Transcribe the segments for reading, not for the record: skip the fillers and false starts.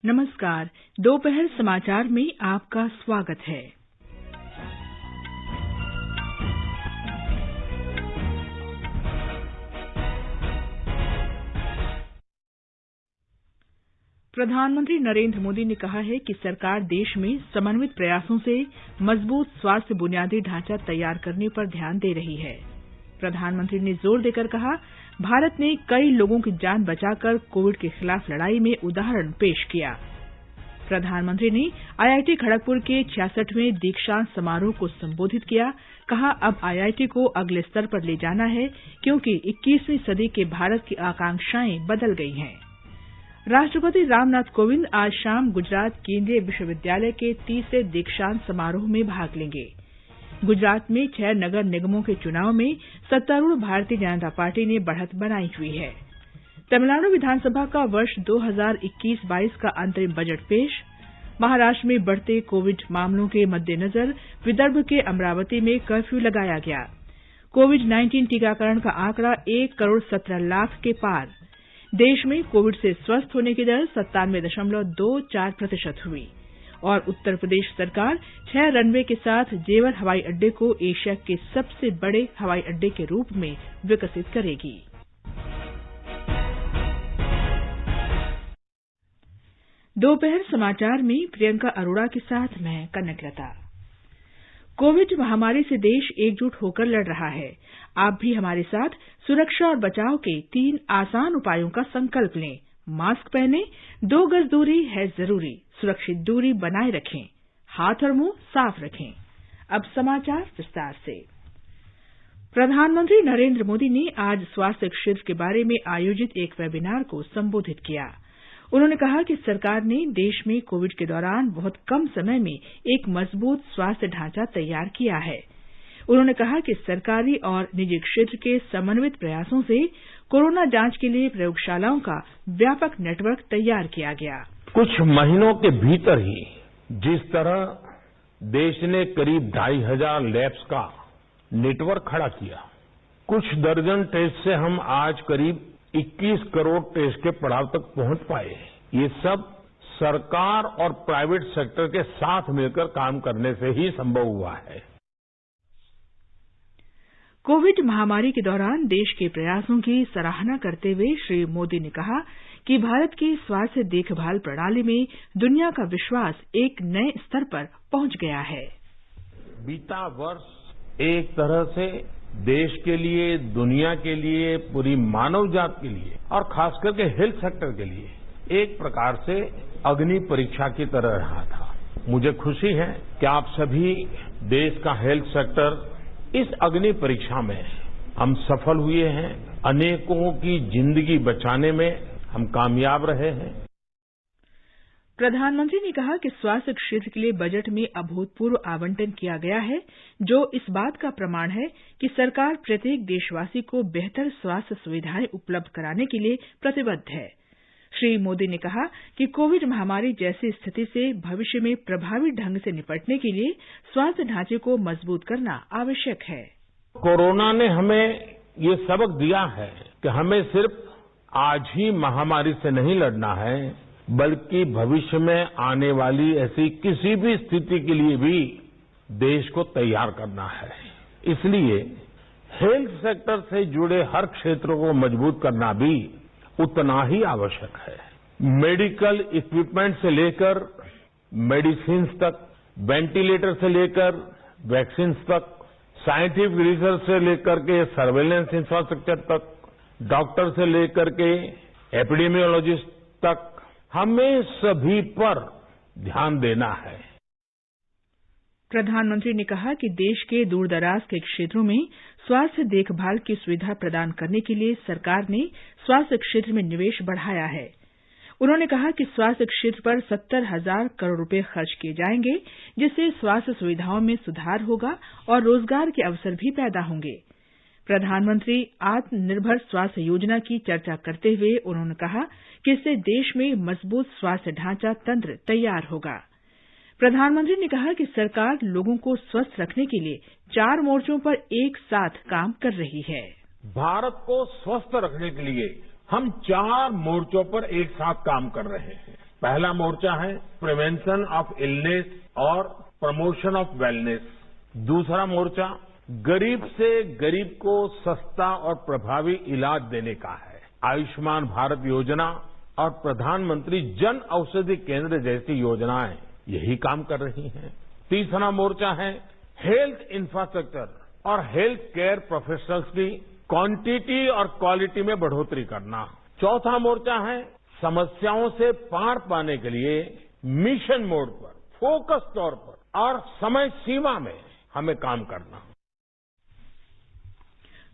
नमस्कार। दोपहर समाचार में आपका स्वागत है। प्रधानमंत्री नरेंद्र मोदी ने कहा है कि सरकार देश में समन्वित प्रयासों से मजबूत स्वास्थ्य बुनियादी ढांचा तैयार करने पर ध्यान दे रही है। प्रधानमंत्री ने जोर देकर कहा, भारत ने कई लोगों की जान बचाकर कोविड के खिलाफ लड़ाई में उदाहरण पेश किया। प्रधानमंत्री ने आईआईटी खड़गपुर के 66वें दीक्षांत समारोह को संबोधित किया। कहा, अब आईआईटी को अगले स्तर पर ले जाना है क्योंकि 21वीं सदी के भारत की आकांक्षाएं बदल गई हैं। राष्ट्रपति रामनाथ कोविंद आज शाम गुजरात केंद्रीय विश्वविद्यालय के 30वें दीक्षांत समारोह में भाग लेंगे। गुजरात में 6 नगर निगमों के चुनाव में सत्तारूढ़ भारतीय जनता पार्टी ने बढ़त बनाई हुई है। तमिलनाडु विधानसभा का वर्ष 2021-22 का अंतरिम बजट पेश। महाराष्ट्र में बढ़ते कोविड मामलों के मद्देनजर विदर्भ के अमरावती में कर्फ्यू लगाया गया। कोविड-19 टीकाकरण का आंकड़ा 1,17,00,000 के पार। देश में कोविड से स्वस्थ होने की दर 97.24% हुई। और उत्तर प्रदेश सरकार 6 रनवे के साथ जेवर हवाई अड्डे को एशिया के सबसे बड़े हवाई अड्डे के रूप में विकसित करेगी। दोपहर समाचार में प्रियंका अरोड़ा के साथ मैं कनकलता। कोविड महामारी से देश एकजुट होकर लड़ रहा है। आप भी हमारे साथ सुरक्षा और बचाव के 3 आसान उपायों का संकल्प लें। मास्क पहनें, 2 गज दूरी है जरूरी, सुरक्षित दूरी बनाए रखें, हाथ और मुंह साफ रखें। अब समाचार विस्तार से। प्रधानमंत्री नरेंद्र मोदी ने आज स्वास्थ्य क्षेत्र के बारे में आयोजित एक वेबिनार को संबोधित किया। उन्होंने कहा कि सरकार ने देश में कोविड के दौरान बहुत कम समय में एक मजबूत स्वास्थ्य ढांचा तैयार किया है। उन्होंने कहा कि सरकारी और निजी क्षेत्र के समन्वित प्रयासों से कोरोना जांच के लिए प्रयोगशालाओं का व्यापक नेटवर्क तैयार किया गया। कुछ महीनों के भीतर ही जिस तरह देश ने करीब 2,500 लैब्स का नेटवर्क खड़ा किया, कुछ दर्जन टेस्ट से हम आज करीब 21 करोड़ टेस्ट के पड़ाव तक पहुंच पाए। ये सब सरकार और प्राइवेट सेक्टर के साथ मिलकर काम करने से ही संभव हुआ है। कोविड महामारी के दौरान देश के प्रयासों की सराहना करते हुए श्री मोदी ने कहा कि भारत की स्वास्थ्य देखभाल प्रणाली में दुनिया का विश्वास एक नए स्तर पर पहुंच गया है। बीता वर्ष एक तरह से देश के लिए, दुनिया के लिए, पूरी मानव जात के लिए और खास करके हेल्थ सेक्टर के लिए एक प्रकार से अग्नि परीक्षा की तरह रहा था। मुझे खुशी है कि आप सभी देश का हेल्थ सेक्टर इस अग्नि परीक्षा में हम सफल हुए हैं। अनेकों की जिंदगी बचाने में हम कामयाब रहे हैं। प्रधानमंत्री ने कहा कि स्वास्थ्य क्षेत्र के लिए बजट में अभूतपूर्व आवंटन किया गया है, जो इस बात का प्रमाण है कि सरकार प्रत्येक देशवासी को बेहतर स्वास्थ्य सुविधाएं उपलब्ध कराने के लिए प्रतिबद्ध है। श्री मोदी ने कहा कि कोविड महामारी जैसी स्थिति से भविष्य में प्रभावी ढंग से निपटने के लिए स्वास्थ्य ढांचे को मजबूत करना आवश्यक है। कोरोना ने हमें ये सबक दिया है कि हमें सिर्फ आज ही महामारी से नहीं लड़ना है, बल्कि भविष्य में आने वाली ऐसी किसी भी स्थिति के लिए भी देश को तैयार करना है। इसलिए हेल्थ सेक्टर से जुड़े हर क्षेत्रों को मजबूत करना भी उतना ही आवश्यक है। मेडिकल इक्विपमेंट से लेकर मेडिसिन्स तक, वेंटिलेटर से लेकर वैक्सीन्स तक, साइंटिफिक रिसर्च से लेकर के सर्वेलेंस इंफ्रास्ट्रक्चर तक, डॉक्टर से लेकर के एपिडेमियोलॉजिस्ट तक, हमें सभी पर ध्यान देना है। प्रधानमंत्री ने कहा कि देश के दूरदराज के क्षेत्रों में स्वास्थ्य देखभाल की सुविधा प्रदान करने के लिए सरकार ने स्वास्थ्य क्षेत्र में निवेश बढ़ाया है। उन्होंने कहा कि स्वास्थ्य क्षेत्र पर 70,000 करोड़ रुपए खर्च किए जाएंगे, जिससे स्वास्थ्य सुविधाओं में सुधार होगा और रोजगार के अवसर भी पैदा होंगे। प्रधानमंत्री आत्मनिर्भर स्वास्थ्य योजना की चर्चा करते हुए उन्होंने कहा कि इससे देश में मजबूत स्वास्थ्य ढांचा तंत्र तैयार होगा। प्रधानमंत्री ने कहा कि सरकार लोगों को स्वस्थ रखने के लिए 4 मोर्चों पर एक साथ काम कर रही है। भारत को स्वस्थ रखने के लिए हम 4 मोर्चों पर एक साथ काम कर रहे हैं। पहला मोर्चा है प्रिवेंशन ऑफ इलनेस और प्रमोशन ऑफ वेलनेस। दूसरा मोर्चा गरीब से गरीब को सस्ता और प्रभावी इलाज देने का है। आयुष्मान भारत योजना और प्रधानमंत्री जन औषधि केंद्र जैसी योजनाएं यही काम कर रही हैं। तीसरा मोर्चा है हेल्थ इंफ्रास्ट्रक्चर और हेल्थ केयर प्रोफेशनल्स की क्वांटिटी और क्वालिटी में बढ़ोतरी करना। चौथा मोर्चा है समस्याओं से पार पाने के लिए मिशन मोड पर, फोकस तौर पर और समय सीमा में हमें काम करना।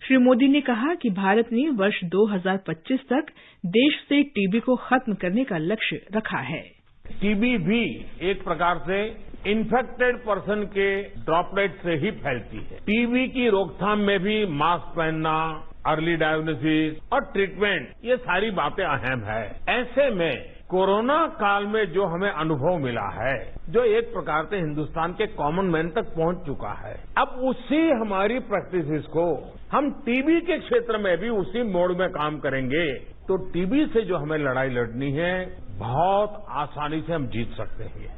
श्री मोदी ने कहा कि भारत ने वर्ष 2025 तक देश से टीबी को खत्म करने का लक्ष्य रखा है। टीबी भी एक प्रकार से इन्फेक्टेड पर्सन के ड्रॉपलेट से ही फैलती है। टीबी की रोकथाम में भी मास्क पहनना, अर्ली डायग्नोसिस और ट्रीटमेंट, ये सारी बातें अहम है। ऐसे में कोरोना काल में जो हमें अनुभव मिला है, जो एक प्रकार से हिंदुस्तान के कॉमन मैन तक पहुंच चुका है, अब उसी हमारी प्रैक्टिसेस को हम टीबी के क्षेत्र में भी उसी मोड में काम करेंगे तो टीबी से जो हमें लड़ाई लड़नी है बहुत आसानी से हम जीत सकते हैं।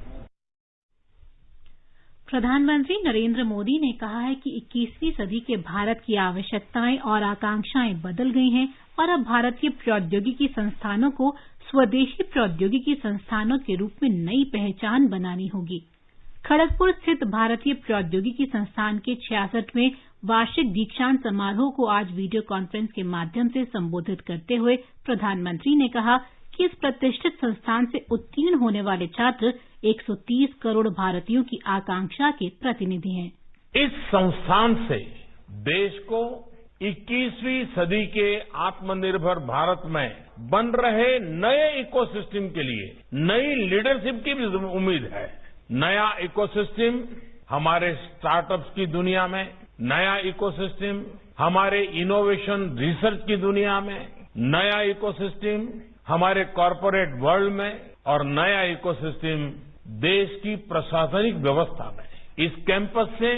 प्रधानमंत्री नरेंद्र मोदी ने कहा है कि 21वीं सदी के भारत की आवश्यकताएं और आकांक्षाएं बदल गई हैं और अब भारतीय प्रौद्योगिकी संस्थानों को स्वदेशी प्रौद्योगिकी संस्थानों के रूप में नई पहचान बनानी होगी। खड़गपुर स्थित भारतीय प्रौद्योगिकी संस्थान के 66वें वार्षिक दीक्षांत समारोह को आज वीडियो कॉन्फ्रेंस के माध्यम से संबोधित करते हुए प्रधानमंत्री ने कहा कि इस प्रतिष्ठित संस्थान से उत्तीर्ण होने वाले छात्र 130 करोड़ भारतीयों की आकांक्षा के प्रतिनिधि हैं। इस संस्थान से देश को 21वीं सदी के आत्मनिर्भर भारत में बन रहे नए इकोसिस्टम के लिए नई लीडरशिप की भी उम्मीद है। नया इकोसिस्टम हमारे स्टार्टअप्स की दुनिया में, नया इकोसिस्टम हमारे इनोवेशन रिसर्च की दुनिया में, नया इकोसिस्टम हमारे कॉरपोरेट वर्ल्ड में और नया इकोसिस्टम देश की प्रशासनिक व्यवस्था में। इस कैंपस से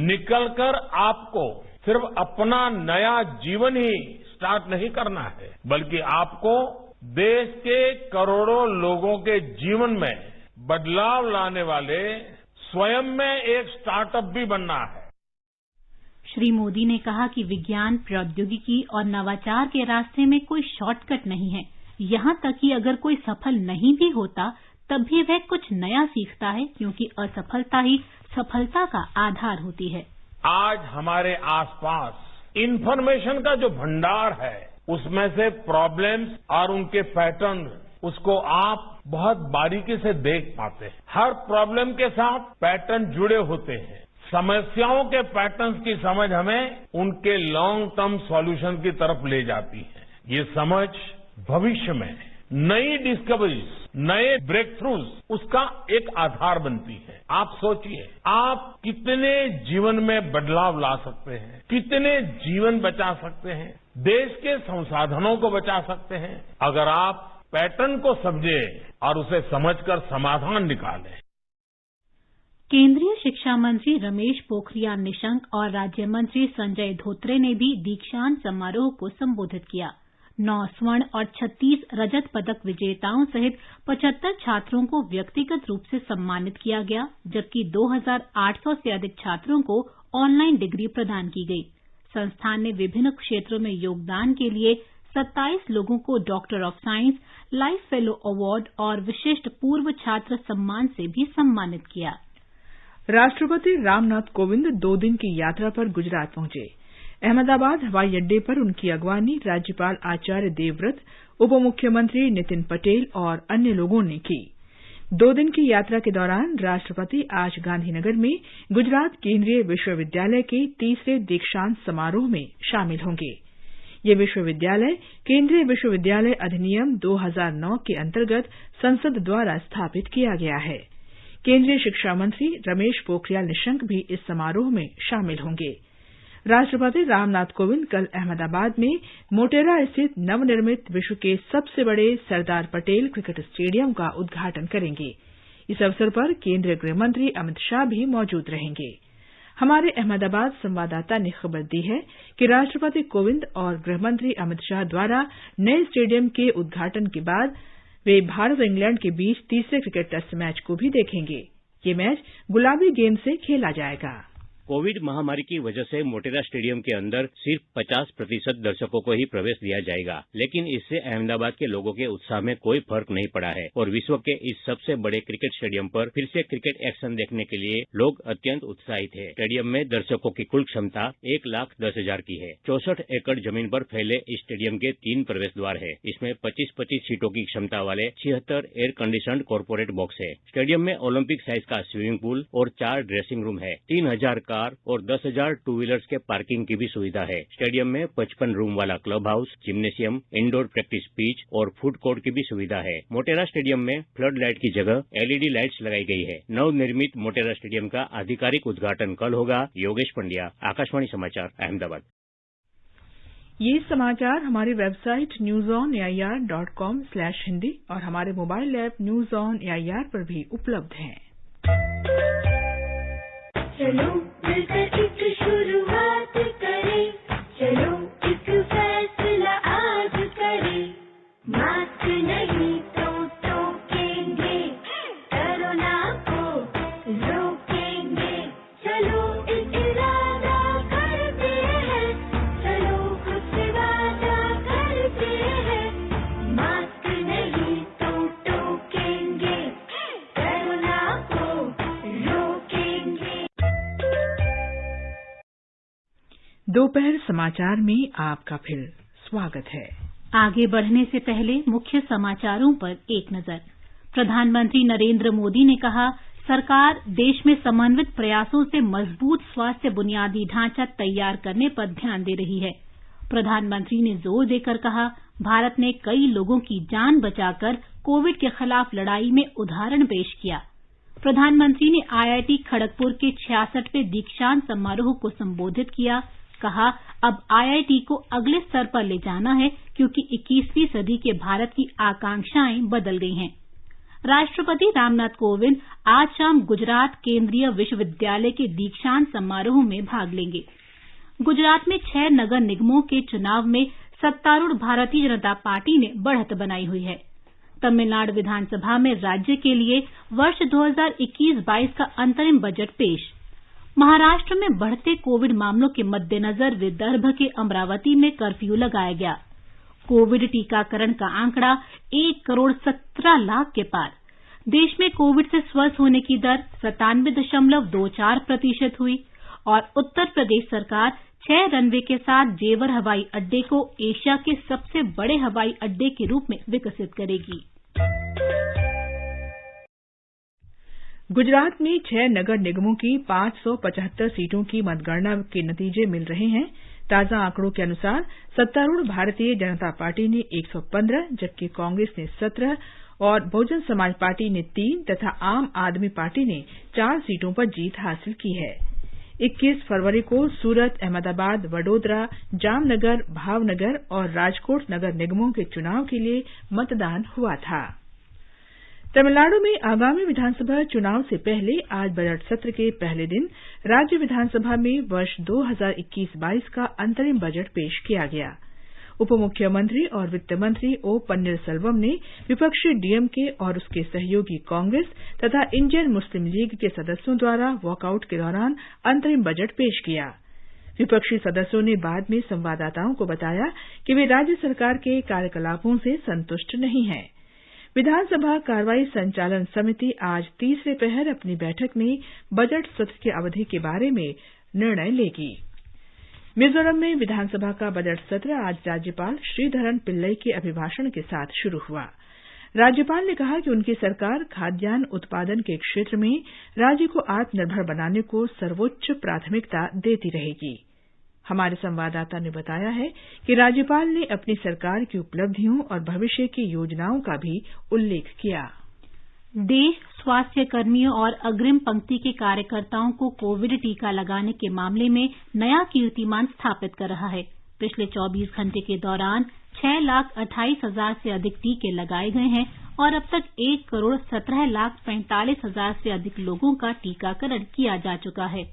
निकलकर आपको सिर्फ अपना नया जीवन ही स्टार्ट नहीं करना है, बल्कि आपको देश के करोड़ों लोगों के जीवन में बदलाव लाने वाले स्वयं में एक स्टार्टअप भी बनना है। श्री मोदी ने कहा कि विज्ञान, प्रौद्योगिकी और नवाचार के रास्ते में कोई शॉर्टकट नहीं है। यहां तक कि अगर कोई सफल नहीं भी होता तब भी वह कुछ नया सीखता है, क्योंकि असफलता ही सफलता का आधार होती है। आज हमारे आसपास इंफॉर्मेशन का जो भंडार है उसमें से प्रॉब्लम्स और उनके पैटर्न, उसको आप बहुत बारीकी से देख पाते हैं। हर प्रॉब्लम के साथ पैटर्न जुड़े होते हैं। समस्याओं के पैटर्न्स की समझ हमें उनके लॉन्ग टर्म सॉल्यूशन की तरफ ले जाती है। ये समझ भविष्य में नई डिस्कवरीज, नए ब्रेक थ्रूज, उसका एक आधार बनती है। आप सोचिए, आप कितने जीवन में बदलाव ला सकते हैं, कितने जीवन बचा सकते हैं, देश के संसाधनों को बचा सकते हैं, अगर आप पैटर्न को समझे और उसे समझकर समाधान निकालें। केंद्रीय शिक्षा मंत्री रमेश पोखरियाल निशंक और राज्य मंत्री संजय धोत्रे ने भी दीक्षांत समारोह को संबोधित किया। 9 स्वर्ण और 36 रजत पदक विजेताओं सहित 75 छात्रों को व्यक्तिगत रूप से सम्मानित किया गया, जबकि 2800 से अधिक छात्रों को ऑनलाइन डिग्री प्रदान की गई। संस्थान ने विभिन्न क्षेत्रों में योगदान के लिए 27 लोगों को doctor of science, life fellow award और विशिष्ट पूर्व छात्र सम्मान से भी सम्मानित किया। राष्ट्रपति रामनाथ कोविंद 2 दिन की यात्रा पर गुजरात पहुंचे। अहमदाबाद हवाई अड्डे पर उनकी अगवानी राज्यपाल आचार्य देवव्रत, उप मुख्यमंत्री नितिन पटेल और अन्य लोगों ने की। 2 दिन की यात्रा के दौरान राष्ट्रपति आज गांधीनगर में गुजरात केंद्रीय विश्वविद्यालय के 3रे दीक्षांत समारोह में शामिल होंगे। ये विश्वविद्यालय केंद्रीय विश्वविद्यालय अधिनियम 2009 के अंतर्गत संसद द्वारा स्थापित किया गया है। केंद्रीय शिक्षा मंत्री रमेश पोखरियाल निशंक भी इस समारोह में शामिल होंगे। राष्ट्रपति रामनाथ कोविंद कल अहमदाबाद में मोटेरा स्थित नवनिर्मित विश्व के सबसे बड़े सरदार पटेल क्रिकेट स्टेडियम का उद्घाटन करेंगे। इस अवसर पर केंद्रीय गृहमंत्री अमित शाह भी मौजूद रहेंगे। हमारे अहमदाबाद संवाददाता ने खबर दी है कि राष्ट्रपति कोविंद और गृहमंत्री अमित शाह द्वारा नए स्टेडियम के उद्घाटन के बाद वे भारत और इंग्लैंड के बीच तीसरे क्रिकेट टेस्ट मैच को भी देखेंगे। ये मैच गुलाबी गेंद से खेला जाएगा। कोविड महामारी की वजह से मोटेरा स्टेडियम के अंदर सिर्फ 50% दर्शकों को ही प्रवेश दिया जाएगा, लेकिन इससे अहमदाबाद के लोगों के उत्साह में कोई फर्क नहीं पड़ा है और विश्व के इस सबसे बड़े क्रिकेट स्टेडियम पर फिर से क्रिकेट एक्शन देखने के लिए लोग अत्यंत उत्साहित हैं। स्टेडियम में दर्शकों की कुल क्षमता 1,10,000 की है। 64 एकड़ जमीन पर फैले इस स्टेडियम के 3 प्रवेश द्वार है। इसमें 25-25 सीटों की क्षमता वाले 76 एयर कंडीशनड कॉर्पोरेट बॉक्स है। स्टेडियम में ओलंपिक साइज का स्विमिंग पूल और 4 ड्रेसिंग रूम है। 3,000 और 10,000 टू व्हीलर्स के पार्किंग की भी सुविधा है। स्टेडियम में 55 रूम वाला club house, gymnasium, indoor practice pitch और फूड कोर्ट की भी सुविधा है। मोटेरा स्टेडियम में फ्लड लाइट की जगह LED लाइट्स लगाई गई है। नवनिर्मित मोटेरा स्टेडियम का आधिकारिक उद्घाटन कल होगा। योगेश पंड्या, आकाशवाणी समाचार, अहमदाबाद। ये समाचार हमारी वेबसाइट newsonair.com/hindi और हमारे mobile app news on AIR पर भी उपलब्ध हैं। चलो मिलकर एक शुरुआत करें, चलो एक फैसला आज करें, मास्क नहीं तो टोकेंगे, कोरोना को रोकेंगे, चलो एक इरादा करते हैं, चलो खुद से वादा करते हैं, मास्क नहीं तो टोकेंगे, कोरोना को रोकेंगे। दोपहर समाचार में आपका फिर स्वागत है। आगे बढ़ने से पहले मुख्य समाचारों पर एक नजर। प्रधानमंत्री नरेंद्र मोदी ने कहा, सरकार देश में समन्वित प्रयासों से मजबूत स्वास्थ्य बुनियादी ढांचा तैयार करने पर ध्यान दे रही है। प्रधानमंत्री ने जोर देकर कहा, भारत ने कई लोगों की जान बचाकर कोविड के खिलाफ लड़ाई में उदाहरण पेश किया। प्रधानमंत्री ने IIT खड़गपुर के 66वें दीक्षांत समारोह को संबोधित किया। कहा, अब IIT को अगले स्तर पर ले जाना है क्योंकि 21वीं सदी के भारत की आकांक्षाएं बदल गई हैं। राष्ट्रपति रामनाथ कोविंद आज शाम गुजरात केंद्रीय विश्वविद्यालय के दीक्षांत समारोह में भाग लेंगे। गुजरात में 6 नगर निगमों के चुनाव में सत्तारूढ़ भारतीय जनता पार्टी ने बढ़त बनाई हुई है। तमिलनाडु विधानसभा में राज्य के लिए वर्ष 2021-22 का अंतरिम बजट पेश। महाराष्ट्र में बढ़ते कोविड मामलों के मद्देनजर विदर्भ के अमरावती में कर्फ्यू लगाया गया। कोविड टीकाकरण का आंकड़ा 1,17,00,000 के पार। देश में कोविड से स्वस्थ होने की दर 97.24% हुई और उत्तर प्रदेश सरकार 6 रनवे के साथ जेवर हवाई अड्डे को एशिया के सबसे बड़े हवाई अड्डे के रूप में विकसित करेगी। गुजरात में 6 नगर निगमों की 575 सीटों की मतगणना के नतीजे मिल रहे हैं। ताजा आंकड़ों के अनुसार सत्तारूढ़ भारतीय जनता पार्टी ने 115, जबकि कांग्रेस ने 17 और बहुजन समाज पार्टी ने 3 तथा आम आदमी पार्टी ने 4 सीटों पर जीत हासिल की है। 21 फरवरी को सूरत, अहमदाबाद, वडोदरा, जामनगर, भावनगर और राजकोट नगर निगमों के चुनाव के लिए मतदान हुआ था। तमिलनाडु में आगामी विधानसभा चुनाव से पहले आज बजट सत्र के पहले दिन राज्य विधानसभा में वर्ष 2021-22 का अंतरिम बजट पेश किया गया। उप मुख्यमंत्री और वित्त मंत्री ओ पन्नीरसेल्वम ने विपक्षी डीएमके और उसके सहयोगी कांग्रेस तथा इंडियन मुस्लिम लीग के सदस्यों द्वारा वॉकआउट के दौरान अंतरिम बजट पेश किया। विपक्षी सदस्यों ने बाद में संवाददाताओं को बताया कि वे राज्य सरकार के कार्यकलापों से संतुष्ट नहीं हैं। विधानसभा कार्रवाई संचालन समिति आज तीसरे पहर अपनी बैठक में बजट सत्र की अवधि के बारे में निर्णय लेगी। मिजोरम में विधानसभा का बजट सत्र आज राज्यपाल श्रीधरन पिल्लई के अभिभाषण के साथ शुरू हुआ। राज्यपाल ने कहा कि उनकी सरकार खाद्यान्न उत्पादन के क्षेत्र में राज्य को आत्मनिर्भर बनाने को सर्वोच्च प्राथमिकता देती रहेगी। हमारे संवाददाता ने बताया है कि राज्यपाल ने अपनी सरकार की उपलब्धियों और भविष्य की योजनाओं का भी उल्लेख किया। देश स्वास्थ्य कर्मियों और अग्रिम पंक्ति के कार्यकर्ताओं को कोविड टीका लगाने के मामले में नया कीर्तिमान स्थापित कर रहा है। पिछले 24 घंटे के दौरान 6,28,000 से अधिक टीके लगाए गए हैं और अब तक 1,17,45,000 से अधिक लोगों का टीकाकरण किया जा चुका है।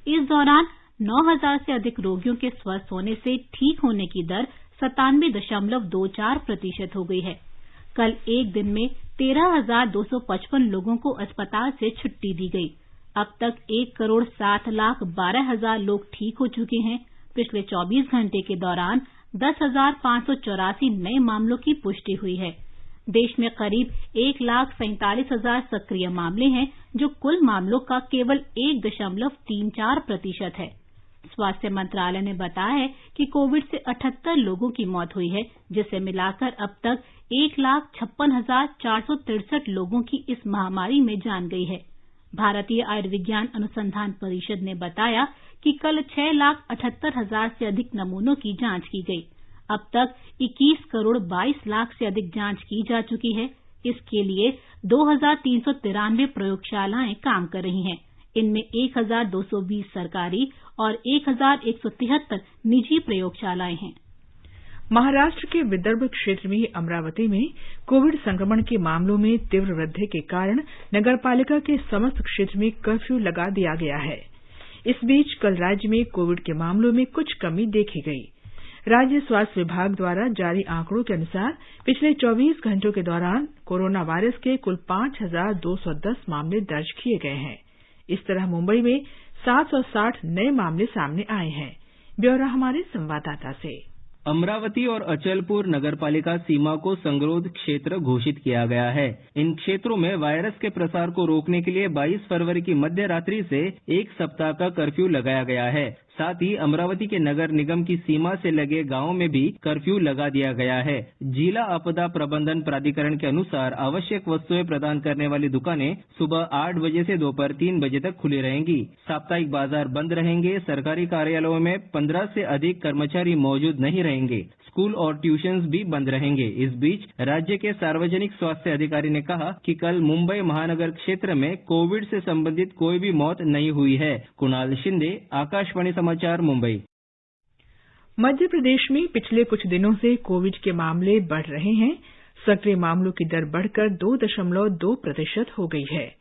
इस दौरान 9,000 से अधिक रोगियों के स्वस्थ होने से ठीक होने की दर 97.24% हो गई है। कल एक दिन में 13,255 लोगों को अस्पताल से छुट्टी दी गई। अब तक 1,07,12,000 लोग ठीक हो चुके हैं। पिछले 24 घंटे के दौरान 10,584 नए मामलों की पुष्टि हुई है। देश में करीब 1,47,000 सक्रिय मामले हैं, जो कुल मामलों का केवल 1.34% है। स्वास्थ्य मंत्रालय ने बताया है कि कोविड से 78 लोगों की मौत हुई है, जिसे मिलाकर अब तक 1,56,463 लोगों की इस महामारी में जान गई है। भारतीय आयुर्विज्ञान अनुसंधान परिषद ने बताया कि कल 6,78,000 से अधिक नमूनों की जांच की गई। अब तक 21 करोड़ 22 लाख से अधिक जांच की जा चुकी है। इसके लिए 2,393 प्रयोगशालाएं काम कर रही हैं। इनमें 1,220 सरकारी और 1,173 निजी प्रयोगशालाएं हैं। महाराष्ट्र के विदर्भ क्षेत्र में अमरावती में कोविड संक्रमण के मामलों में तीव्र वृद्धि के कारण नगरपालिका के समस्त क्षेत्र में कर्फ्यू लगा दिया गया है। इस बीच कल राज्य में कोविड के मामलों में कुछ कमी देखी गई। राज्य स्वास्थ्य विभाग द्वारा जारी आंकड़ों के अनुसार पिछले 24 घंटों के दौरान कोरोना वायरस के कुल 5,210 मामले दर्ज किए गए हैं। इस तरह मुंबई में 760 नए मामले सामने आए हैं। ब्यौरा हमारे संवाददाता से। अमरावती और अचलपुर नगरपालिका सीमा को संगरोध क्षेत्र घोषित किया गया है। इन क्षेत्रों में वायरस के प्रसार को रोकने के लिए 22 फरवरी की मध्य रात्रि से 1 सप्ताह का कर्फ्यू लगाया गया है। साथ ही अमरावती के नगर निगम की सीमा से लगे गांवों में भी कर्फ्यू लगा दिया गया है। जिला आपदा प्रबंधन प्राधिकरण के अनुसार आवश्यक वस्तुएं प्रदान करने वाली दुकानें सुबह 8 बजे से दोपहर 3 बजे तक खुली रहेंगी। साप्ताहिक बाजार बंद रहेंगे। सरकारी कार्यालयों में 15 से अधिक कर्मचारी मौजूद नहीं रहेंगे। स्कूल और ट्यूशंस भी बंद रहेंगे। इस बीच राज्य के सार्वजनिक स्वास्थ्य अधिकारी ने कहा कि कल मुंबई महानगर क्षेत्र में कोविड से संबंधित कोई भी मौत नहीं हुई है। कुणाल शिंदे, आकाशवाणी समाचार, मुंबई। मध्य प्रदेश में पिछले कुछ दिनों से कोविड के मामले बढ़ रहे हैं। सक्रिय मामलों की दर बढ़कर 2.2% हो गई है।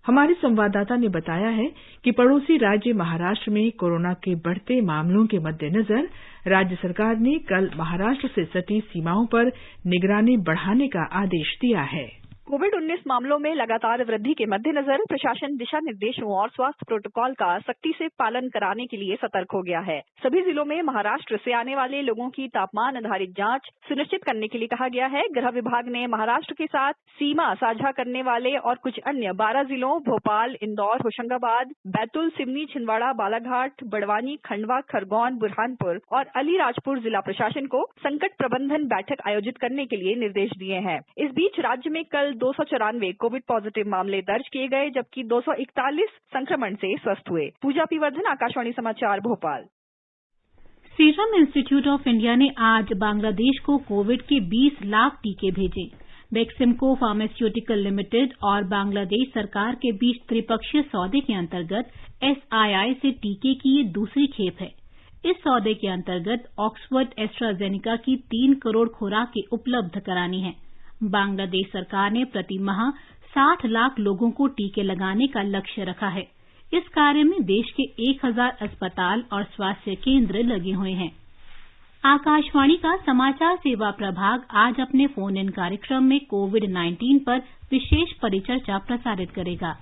हमारे संवाददाता ने बताया है कि पड़ोसी राज्य महाराष्ट्र में कोरोना के बढ़ते मामलों के मद्देनजर राज्य सरकार ने कल महाराष्ट्र से सटी सीमाओं पर निगरानी बढ़ाने का आदेश दिया है। कोविड-19 मामलों में लगातार वृद्धि के मद्देनजर प्रशासन दिशा निर्देशों और स्वास्थ्य प्रोटोकॉल का सख्ती से पालन कराने के लिए सतर्क हो गया है। सभी जिलों में महाराष्ट्र से आने वाले लोगों की तापमान आधारित जांच सुनिश्चित करने के लिए कहा गया है। गृह विभाग ने महाराष्ट्र के साथ सीमा साझा करने वाले और कुछ अन्य 12 जिलों भोपाल, इंदौर, होशंगाबाद, बैतूल, सिवनी, छिंदवाड़ा, बालाघाट, बड़वानी, खंडवा, खरगोन, बुरहानपुर और अलीराजपुर जिला प्रशासन को संकट प्रबंधन बैठक आयोजित करने के लिए निर्देश दिए हैं। इस बीच राज्य में कल 294 कोविड पॉजिटिव मामले दर्ज किए गए, जबकि 241 संक्रमण से स्वस्थ हुए। पूजा पी वर्धन, आकाशवाणी समाचार, Bhopal. Serum institute of India ने आज बांग्लादेश को कोविड के 20 लाख टीके भेजे। बेक्सिमको फार्मास्यूटिकल लिमिटेड और बांग्लादेश सरकार के बीच त्रिपक्षीय सौदे के अंतर्गत SII से टीके की ये दूसरी खेप है। इस सौदे के अंतर्गत ऑक्सफर्ड एस्ट्राजेनिका की 3 करोड़ खुराकें उपलब्ध करानी है। बांग्लादेश सरकार ने प्रति माह 60 लाख लोगों को टीके लगाने का लक्ष्य रखा है। इस कार्य में देश के 1000 अस्पताल और स्वास्थ्य केंद्र लगे हुए हैं। आकाशवाणी का समाचार सेवा प्रभाग आज अपने फोन इन कार्यक्रम में कोविड-19 पर विशेष परिचर्चा प्रसारित करेगा।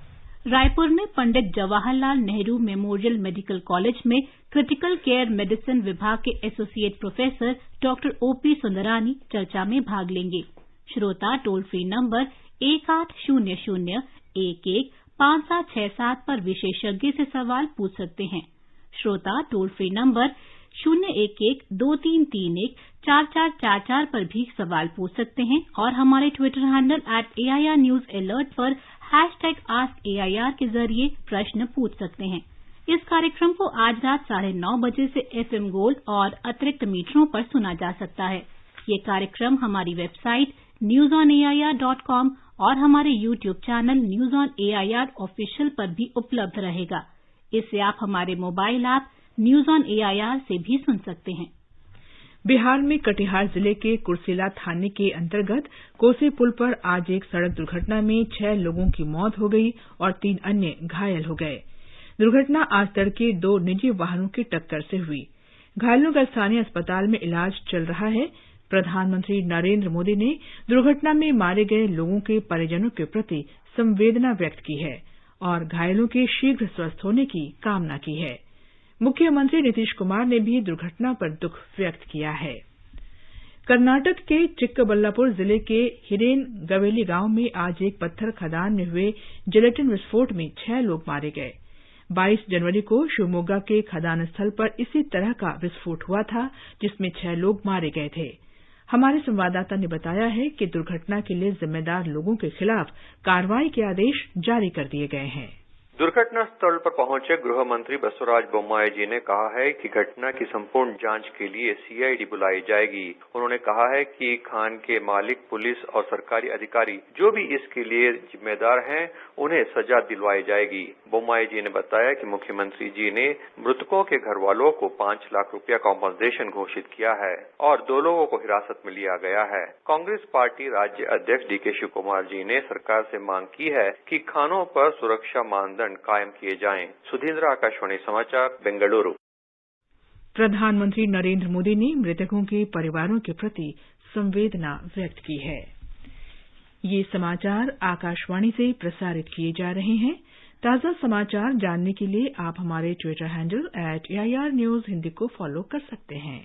रायपुर में Pandit Jawaharlal Nehru memorial medical college में क्रिटिकल केयर मेडिसिन विभाग के associate professor doctor OP Sundrani चर्चा में भाग लेंगे। श्रोता टोल फ्री नंबर 1800-11-5767 पर विशेषज्ञ से सवाल पूछ सकते हैं। श्रोता टोल फ्री नंबर 011-2331-4444 पर भी सवाल पूछ सकते हैं और हमारे Twitter handle @AIR News Alert पर #AskAIR के जरिए प्रश्न पूछ सकते हैं। इस कार्यक्रम को आज रात 9:30 बजे से FM गोल्ड और अतिरिक्त मीटरों पर सुना जा सकता है। ये कार्यक्रम हमारी वेबसाइट newsonair.com और हमारे YouTube channel news on AIR official पर भी उपलब्ध रहेगा। इसे आप हमारे mobile app news on AIR से भी सुन सकते हैं। बिहार में कटिहार जिले के कुर्सेला थाने के अंतर्गत कोसे पुल पर आज एक सड़क दुर्घटना में 6 लोगों की मौत हो गई और 3 अन्य घायल हो गए। दुर्घटना आज तड़के 2 निजी वाहनों की टक्कर से हुई। घायलों का स्थानीय अस्पताल में इलाज चल रहा है। प्रधानमंत्री नरेंद्र मोदी ने दुर्घटना में मारे गए लोगों के परिजनों के प्रति संवेदना व्यक्त की है और घायलों के शीघ्र स्वस्थ होने की कामना की है। मुख्यमंत्री नीतीश कुमार ने भी दुर्घटना पर दुख व्यक्त किया है। कर्नाटक के चिक्कबल्लापुर जिले के हिरेनगवेली गांव में आज एक पत्थर खदान में हुए जिलेटिन विस्फोट में 6 लोग मारे गए। 22 जनवरी को शिवमोगा के खदान स्थल पर इसी तरह का विस्फोट हुआ था, जिसमें 6 लोग मारे गए थे। हमारे संवाददाता ने बताया है कि दुर्घटना के लिए जिम्मेदार लोगों के खिलाफ कार्रवाई के आदेश जारी कर दिए गए हैं। दुर्घटना स्थल पर पहुंचे गृह मंत्री बसवराज बोम्माई जी ने कहा है कि घटना की संपूर्ण जांच के लिए सीआईडी बुलाई जाएगी। उन्होंने कहा है कि खान के मालिक, पुलिस और सरकारी अधिकारी जो भी इसके लिए जिम्मेदार हैं, उन्हें सजा दिलवाई जाएगी। बोम्माई जी ने बताया कि मुख्यमंत्री जी ने मृतकों के घर वालों को 5 लाख रुपया कॉम्पनसेशन घोषित किया है और 2 लोगों को हिरासत में लिया गया है। कांग्रेस पार्टी राज्य अध्यक्ष डीके शिव कुमार जी ने सरकार से मांग की है कि खानों पर सुरक्षा मानदंड कायम किए जाएं। सुधींद्र, आकाशवाणी समाचार, बेंगलुरु। प्रधानमंत्री नरेंद्र मोदी ने मृतकों के परिवारों के प्रति संवेदना व्यक्त की है। ये समाचार आकाशवाणी से प्रसारित किए जा रहे हैं। ताजा समाचार जानने के लिए आप हमारे Twitter handle @AIR News Hindi को फॉलो कर सकते हैं।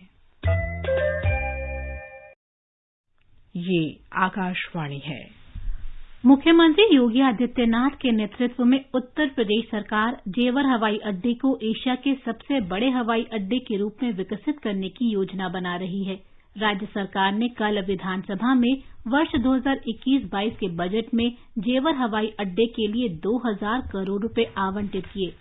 ये आकाशवाणी है। मुख्यमंत्री योगी आदित्यनाथ के नेतृत्व में उत्तर प्रदेश सरकार जेवर हवाई अड्डे को एशिया के सबसे बड़े हवाई अड्डे के रूप में विकसित करने की योजना बना रही है। राज्य सरकार ने कल विधानसभा में वर्ष 2021-22 के बजट में जेवर हवाई अड्डे के लिए 2000 करोड़ रुपए आवंटित किए।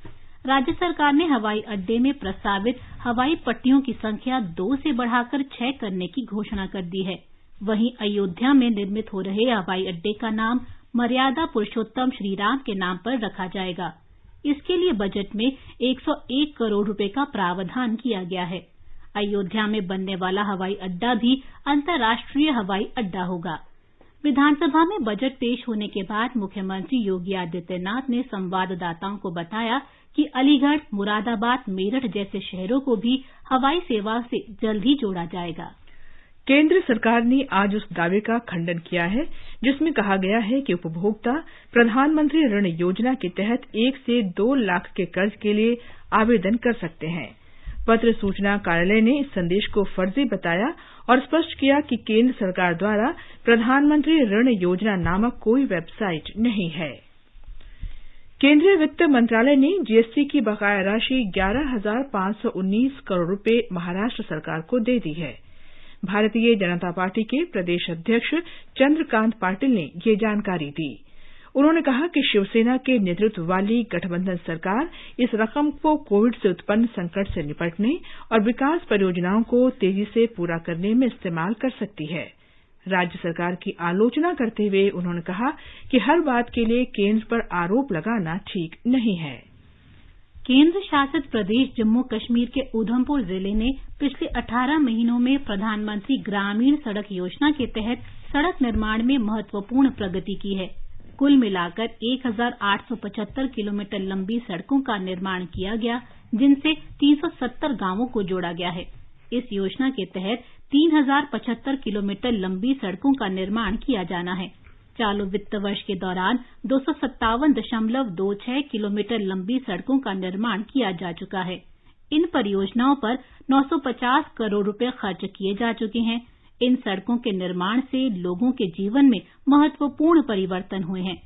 राज्य सरकार ने हवाई अड्डे में प्रस्तावित हवाई पट्टियों की संख्या 2 से बढ़ाकर 6 करने की घोषणा कर दी है। वहीं अयोध्या में निर्मित हो रहे हवाई अड्डे का नाम मर्यादा पुरुषोत्तम श्रीराम के नाम पर रखा जाएगा। इसके लिए बजट में 101 करोड़ रुपए का प्रावधान किया गया है। अयोध्या में बनने वाला हवाई अड्डा भी अंतर्राष्ट्रीय हवाई अड्डा होगा। विधानसभा में बजट पेश होने के बाद मुख्यमंत्री योगी आदित्यनाथ ने संवाददाताओं को बताया कि अलीगढ़, मुरादाबाद, मेरठ जैसे शहरों को भी हवाई सेवा से जल्द ही जोड़ा जाएगा। केंद्र सरकार ने आज उस दावे का खंडन किया है जिसमें कहा गया है कि उपभोक्ता प्रधानमंत्री ऋण योजना के तहत 1 से 2 लाख के कर्ज के लिए आवेदन कर सकते हैं। पत्र सूचना कार्यालय ने इस संदेश को फर्जी बताया और स्पष्ट किया कि केंद्र सरकार द्वारा प्रधानमंत्री ऋण योजना नामक कोई वेबसाइट नहीं है। केंद्रीय वित्त मंत्रालय ने जीएसटी की बकाया राशि 11,519 करोड़ रुपए महाराष्ट्र सरकार को दे दी है। भारतीय जनता पार्टी के प्रदेश अध्यक्ष चंद्रकांत पाटिल ने ये जानकारी दी। उन्होंने कहा कि शिवसेना के नेतृत्व वाली गठबंधन सरकार इस रकम को कोविड से उत्पन्न संकट से निपटने और विकास परियोजनाओं को तेजी से पूरा करने में इस्तेमाल कर सकती है। राज्य सरकार की आलोचना करते हुए उन्होंने कहा कि हर बात के लिए केंद्र पर आरोप लगाना ठीक नहीं है। केंद्र शासित प्रदेश जम्मू कश्मीर के उधमपुर जिले ने पिछले 18 महीनों में प्रधानमंत्री ग्रामीण सड़क योजना के तहत सड़क निर्माण में महत्वपूर्ण प्रगति की है। कुल मिलाकर 1875 किलोमीटर लंबी सड़कों का निर्माण किया गया, जिनसे 370 गांवों को जोड़ा गया है। इस योजना के तहत 3075 किलोमीटर लंबी सड़कों का निर्माण किया जाना है। चालू वित्त वर्ष के दौरान 257.26 किलोमीटर लंबी सड़कों का निर्माण किया जा चुका है। इन परियोजनाओं पर 950 करोड़ रुपए खर्च किए जा चुके हैं। इन सड़कों के निर्माण से लोगों के जीवन में महत्वपूर्ण परिवर्तन हुए हैं।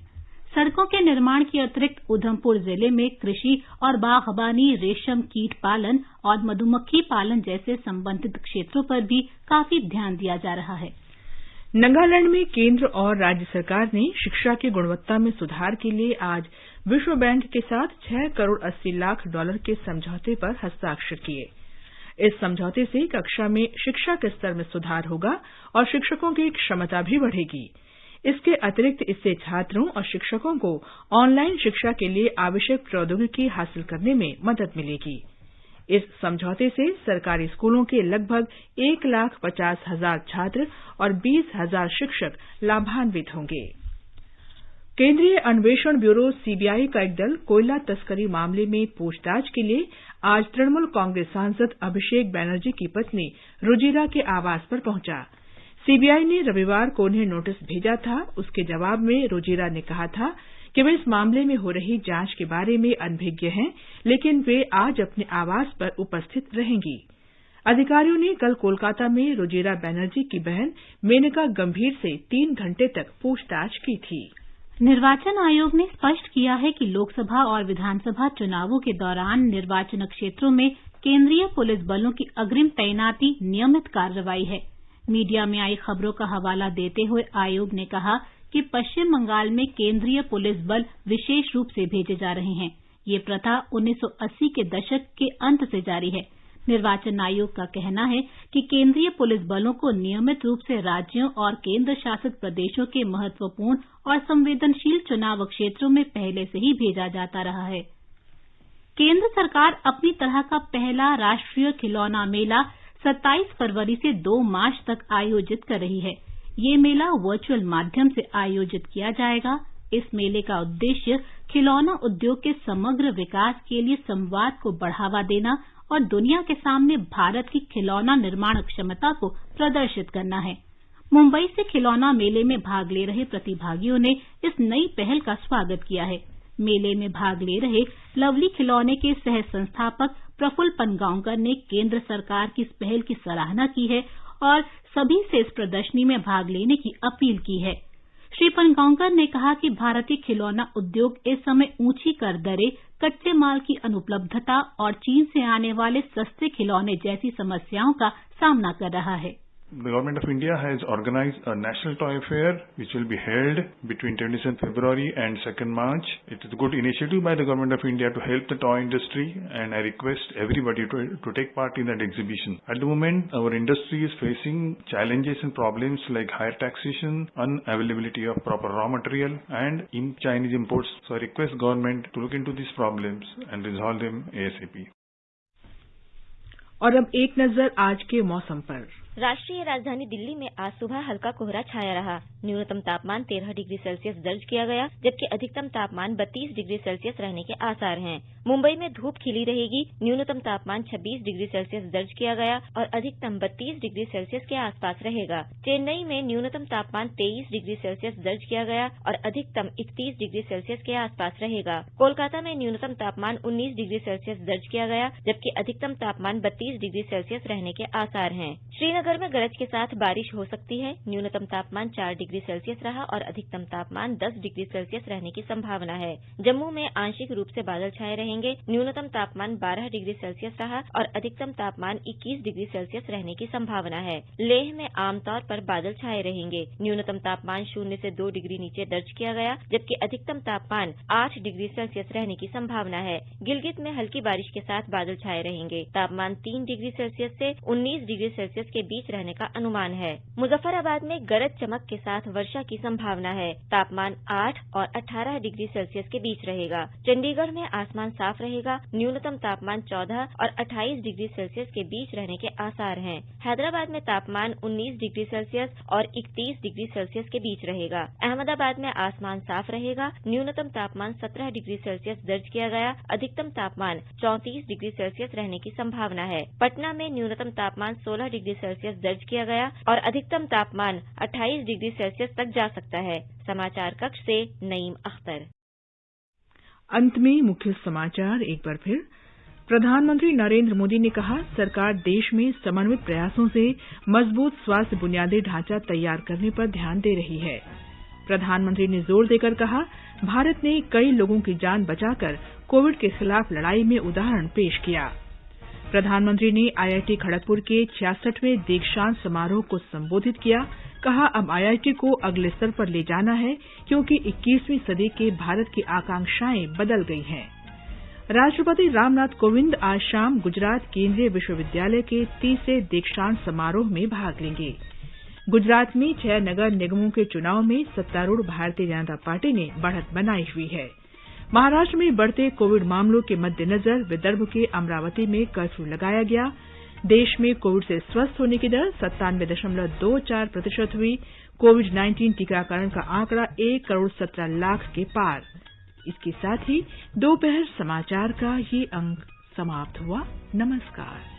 सड़कों के निर्माण के अतिरिक्त उधमपुर जिले में कृषि और बागबानी, रेशम कीट पालन और मधुमक्खी पालन जैसे संबंधित क्षेत्रों पर भी काफी ध्यान दिया जा रहा है। नगालैंड में केंद्र और राज्य सरकार ने शिक्षा की गुणवत्ता में सुधार के लिए आज विश्व बैंक के साथ $6 करोड़ 80 लाख के समझौते पर हस्ताक्षर किए। इस समझौते से कक्षा में शिक्षा के स्तर में सुधार होगा और शिक्षकों की क्षमता भी बढ़ेगी। इसके अतिरिक्त इससे छात्रों और शिक्षकों को ऑनलाइन शिक्षा के लिए आवश्यक प्रौद्योगिकी हासिल करने में मदद मिलेगी। इस समझौते से सरकारी स्कूलों के लगभग 1,50,000 छात्र और 20,000 शिक्षक लाभान्वित होंगे। केंद्रीय अन्वेषण ब्यूरो सीबीआई का एक दल कोयला तस्करी मामले में पूछताछ के लिए आज तृणमूल कांग्रेस सांसद अभिषेक बैनर्जी की पत्नी रुजिरा के आवास पर पहुंचा। सीबीआई ने रविवार को उन्हें नोटिस भेजा था। उसके जवाब में रोजेरा ने कहा था कि वे इस मामले में हो रही जांच के बारे में अनभिज्ञ हैं, लेकिन वे आज अपने आवास पर उपस्थित रहेंगी। अधिकारियों ने कल कोलकाता में रोजेरा बनर्जी की बहन मेनका गंभीर से 3 घंटे तक पूछताछ की थी। निर्वाचन आयोग ने स्पष्ट किया है कि लोकसभा और विधानसभा चुनावों के दौरान निर्वाचन क्षेत्रों में केंद्रीय पुलिस बलों की अग्रिम तैनाती नियमित कार्रवाई है। मीडिया में आई खबरों का हवाला देते हुए आयोग ने कहा कि पश्चिम बंगाल में केंद्रीय पुलिस बल विशेष रूप से भेजे जा रहे हैं। ये प्रथा 1980 के दशक के अंत से जारी है। निर्वाचन आयोग का कहना है कि केंद्रीय पुलिस बलों को नियमित रूप से राज्यों और केंद्र शासित प्रदेशों के महत्वपूर्ण और संवेदनशील चुनाव क्षेत्रों में पहले से ही भेजा जाता रहा है। केंद्र सरकार अपनी तरह का पहला राष्ट्रीय खिलौना मेला 27 फरवरी से 2 मार्च तक आयोजित कर रही है। ये मेला वर्चुअल माध्यम से आयोजित किया जाएगा। इस मेले का उद्देश्य खिलौना उद्योग के समग्र विकास के लिए संवाद को बढ़ावा देना और दुनिया के सामने भारत की खिलौना निर्माण क्षमता को प्रदर्शित करना है। मुंबई से खिलौना मेले में भाग ले रहे प्रतिभागियों ने इस नई पहल का स्वागत किया है। मेले में भाग ले रहे लवली खिलौने के सह संस्थापक प्रफुल्ल पनगांवकर ने केंद्र सरकार की इस पहल की सराहना की है और सभी से इस प्रदर्शनी में भाग लेने की अपील की है। श्री पनगांवकर ने कहा कि भारतीय खिलौना उद्योग इस समय ऊंची कर दरें, कच्चे माल की अनुपलब्धता और चीन से आने वाले सस्ते खिलौने जैसी समस्याओं का सामना कर रहा है। The Government of India has organized a national toy fair which will be held between 27th February and 2nd March. It is a good initiative by the Government of India to help the toy industry, and I request everybody to take part in that exhibition. At the moment, our industry is facing challenges and problems like higher taxation, unavailability of proper raw material and in Chinese imports. So I request government to look into these problems and resolve them ASAP. और अब एक नजर आज के मौसम पर। राष्ट्रीय राजधानी दिल्ली में आज सुबह हल्का कोहरा छाया रहा। न्यूनतम तापमान 13 डिग्री सेल्सियस दर्ज किया गया, जबकि अधिकतम तापमान 32 डिग्री सेल्सियस रहने के आसार हैं। मुंबई में धूप खिली रहेगी। न्यूनतम तापमान 26 डिग्री सेल्सियस दर्ज किया गया और अधिकतम 32 डिग्री सेल्सियस के आसपास रहेगा। चेन्नई में न्यूनतम तापमान 23 डिग्री सेल्सियस दर्ज किया गया और अधिकतम 31 डिग्री सेल्सियस के आसपास रहेगा। कोलकाता में न्यूनतम तापमान 19 डिग्री सेल्सियस दर्ज किया गया, जबकि अधिकतम तापमान 32 डिग्री सेल्सियस रहने के आसार हैं। श्रीनगर में गरज के साथ बारिश हो सकती है। न्यूनतम तापमान 4 डिग्री सेल्सियस रहा और अधिकतम तापमान 10 डिग्री सेल्सियस रहने की संभावना है। जम्मू में आंशिक रूप से बादल छाए रहेंगे। न्यूनतम तापमान 12 डिग्री सेल्सियस रहा और अधिकतम तापमान 21 डिग्री सेल्सियस रहने की संभावना है। लेह में आमतौर पर बादल छाए रहेंगे। न्यूनतम तापमान 0 से 2 डिग्री नीचे दर्ज किया गया, जबकि अधिकतम तापमान 8 डिग्री सेल्सियस रहने की संभावना है। गिलगित में हल्की बारिश के साथ बादल छाए रहेंगे। तापमान 3 डिग्री सेल्सियस से 19 डिग्री सेल्सियस के बीच रहने का अनुमान है। मुजफ्फराबाद में गरज चमक के साथ वर्षा की संभावना है। तापमान 8 और 18 डिग्री सेल्सियस के बीच रहेगा। चंडीगढ़ में आसमान साफ रहेगा। न्यूनतम तापमान 14 और 28 डिग्री सेल्सियस के बीच रहने के आसार हैं। हैदराबाद में तापमान 19 डिग्री सेल्सियस और 31 डिग्री सेल्सियस के बीच रहेगा। अहमदाबाद में आसमान साफ रहेगा। न्यूनतम तापमान 17 डिग्री सेल्सियस दर्ज किया गया। अधिकतम तापमान 34 डिग्री सेल्सियस रहने की संभावना है। पटना में न्यूनतम तापमान 16 डिग्री सेल्सियस दर्ज किया गया और अधिकतम तापमान 28 डिग्री सेल्सियस तक जा सकता है। समाचार कक्ष से नईम अख्तर। अंत में मुख्य समाचार एक बार फिर। प्रधानमंत्री नरेंद्र मोदी ने कहा, सरकार देश में समन्वित प्रयासों से मजबूत स्वास्थ्य बुनियादी ढांचा तैयार करने पर ध्यान दे रही है। प्रधानमंत्री ने जोर देकर कहा, भारत ने कई लोगों की जान बचाकर कोविड के खिलाफ लड़ाई में उदाहरण पेश किया। प्रधानमंत्री ने आईआईटी खड़गपुर के 66वें दीक्षांत समारोह को संबोधित किया। कहा, अब आईआईटी को अगले स्तर पर ले जाना है, क्योंकि 21वीं सदी के भारत की आकांक्षाएं बदल गई हैं। राष्ट्रपति रामनाथ कोविंद आज शाम गुजरात केंद्रीय विश्वविद्यालय के 30वें दीक्षांत समारोह में भाग लेंगे। गुजरात में 6 नगर निगमों के चुनाव में सत्तारूढ़ भारतीय जनता पार्टी ने बढ़त बनाई हुई है। महाराष्ट्र में बढ़ते कोविड मामलों के मद्देनजर विदर्भ के अमरावती में कर्फ्यू लगाया गया। देश में कोविड से स्वस्थ होने की दर 97.24% हुई। कोविड-19 टीकाकरण का आंकड़ा 1 करोड़ 17 लाख के पार। इसके साथ ही दोपहर समाचार का ये अंक समाप्त हुआ। नमस्कार।